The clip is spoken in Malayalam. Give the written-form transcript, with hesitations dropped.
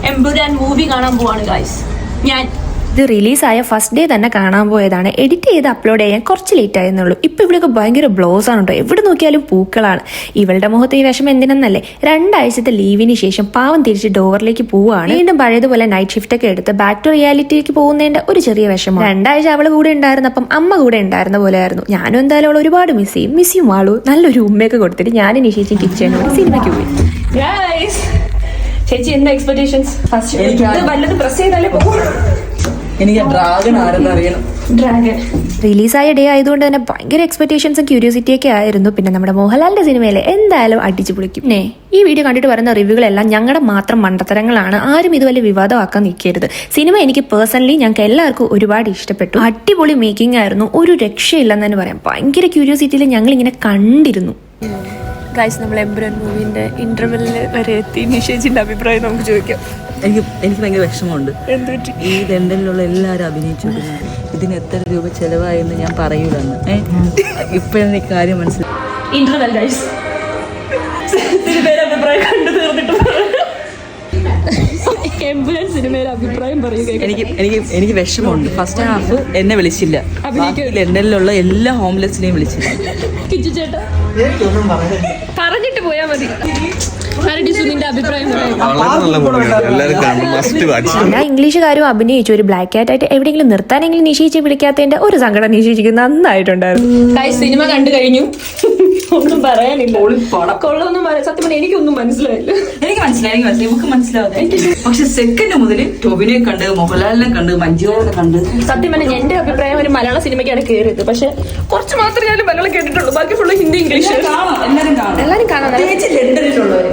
എമ്പുരാൻ മൂവി കാണാൻ പോവാണ് ഗൈസ്. ഞാൻ ഇത് റിലീസായ ഫസ്റ്റ് ഡേ തന്നെ കാണാൻ പോയതാണ്. എഡിറ്റ് ചെയ്ത് അപ്ലോഡ് ചെയ്യാൻ കുറച്ച് ലേറ്റ് ആയെന്നുള്ളൂ. ഇപ്പൊ ഇവിടെയൊക്കെ ഭയങ്കര ബ്ലോസ് ആണ് കേട്ടോ. എവിടെ നോക്കിയാലും പൂക്കളാണ്. ഇവളുടെ മുഖത്ത് ഈ വിഷമം എന്തിനെന്നല്ലേ, 2 ആഴ്ചത്തെ ലീവിന് ശേഷം പാവം തിരിച്ച് ഡോവറിലേക്ക് പോവുകയാണ്. വീണ്ടും പഴയതുപോലെ നൈറ്റ് ഷിഫ്റ്റ് ഒക്കെ എടുത്ത് ബാക്ക് ടു റിയാലിറ്റിക്ക് പോകുന്നതിന്റെ ഒരു ചെറിയ വിഷമം. 2 ആഴ്ച അവള് കൂടെ ഉണ്ടായിരുന്നപ്പം അമ്മ കൂടെ ഉണ്ടായിരുന്ന പോലെ ആയിരുന്നു. ഞാനും എന്തായാലും അവൾ ഒരുപാട് മിസ് ചെയ്യും ആളു. നല്ലൊരു ഉമ്മയൊക്കെ കൊടുത്തിട്ട് ഞാനും നിശ്ചയിച്ച് കിച്ചണിലൂടെ സിനിമയ്ക്ക് പോയി. ചേച്ചി എന്താ എക്സ്പെക്ടേഷൻസ്? വല്ലതും പ്രസ് ചെയ്താലേ പോകും. എനിക്ക് ഡ്രാഗൺ ആരെന്ന് അറിയണം. ഡ്രാഗൺ റിലീസായ ഡേ ആയതുകൊണ്ട് തന്നെ ഭയങ്കര എക്സ്പെക്ടേഷൻസും ക്യൂരിയോസിറ്റി ഒക്കെ ആയിരുന്നു. പിന്നെ നമ്മുടെ മോഹൻലാലിന്റെ സിനിമയിലെ എന്തായാലും അടിച്ചു പൊളിക്കും. ഈ വീഡിയോ കണ്ടിട്ട് വരുന്ന റിവ്യൂകളെല്ലാം ഞങ്ങളുടെ മാത്രം മണ്ടത്തരങ്ങളാണ്. ആരും ഇത് വലിയ വിവാദമാക്കാൻ നിൽക്കരുത്. സിനിമ എനിക്ക് പേഴ്സണലി ഞങ്ങൾക്ക് എല്ലാവർക്കും ഒരുപാട് ഇഷ്ടപ്പെട്ടു. അടിപൊളി മേക്കിംഗ് ആയിരുന്നു. ഒരു രക്ഷയില്ലെന്ന് തന്നെ പറയാം. ഭയങ്കര ക്യൂരിയോസിറ്റിയിൽ ഞങ്ങൾ ഇങ്ങനെ കണ്ടിരുന്നു. ഗൈസ്, നമ്മൾ എമ്പുരാൻ മൂവിന്റെ ഇന്റർവെല്ലിൽ വരെ എത്തി. നിഷേജിന്റെ അഭിപ്രായം നമുക്ക് ചോദിക്കാം. എനിക്ക് ഭയങ്കര വിഷമമുണ്ട്. ഈ ലണ്ടനിലുള്ള എല്ലാവരും അഭിനയിച്ചു. ഇതിന് എത്ര രൂപ ചെലവായെന്ന് ഞാൻ പറയൂലെന്ന്. ഇപ്പോഴാണ് ഈ കാര്യം മനസ്സിലായി. ഇന്റർവെൽ ഗൈസ്, സിനിമയുടെ അഭിപ്രായം കണ്ടു തീർന്നിട്ട് എമ്പുരാൻ സിനിമയുടെ അഭിപ്രായം പറയുക. എനിക്ക് വിഷമമുണ്ട്. ഫസ്റ്റ് ഹാഫ് എന്നെ വിളിച്ചില്ല. ലണ്ടനിലുള്ള എല്ലാ ഹോംലെസിനെയും വിളിച്ചില്ല. കിച്ചു ചേട്ടാ പറഞ്ഞിട്ട് പോയാ മതി. എല്ലാ ഇംഗ്ലീഷുകാരും അഭിനയിച്ചു. ഒരു ബ്ലാക്ക് കാറ്റ് ആയിട്ട് എവിടെയെങ്കിലും നിർത്താനെങ്കിലും നിശ്ചയിച്ച് വിളിക്കാത്തതിന്റെ ഒരു സങ്കടം നിശ്ചയിച്ചിരിക്കുന്ന നന്നായിട്ടുണ്ടായിരുന്നു. സിനിമ കണ്ടു കഴിഞ്ഞു. ഒന്നും പറയാനില്ല. കൊള്ളൊന്നും സത്യം പറഞ്ഞാൽ എനിക്കൊന്നും മനസ്സിലായില്ല. എനിക്ക് മനസ്സിലായി. നമുക്ക് മനസ്സിലാവാതെ. പക്ഷെ സെക്കൻഡ് മുതൽ ടോവിനെ കണ്ട്, മോഹൻലാലിനെ കണ്ട്, മഞ്ജുവിനെ കണ്ട്. സത്യം പറഞ്ഞാൽ എന്റെ അഭിപ്രായം ഒരു മലയാള സിനിമയ്ക്കാണ് കയറിയത്. പക്ഷെ കുറച്ച് മാത്രമേ ഞാൻ മലയാളം കേട്ടിട്ടുള്ളൂ. ബാക്കി ഫുള്ള് ഹിന്ദി, ഇംഗ്ലീഷ്. എല്ലാരും കാണാം. എല്ലാരും കാണാൻ ലണ്ടനിലുള്ളവര്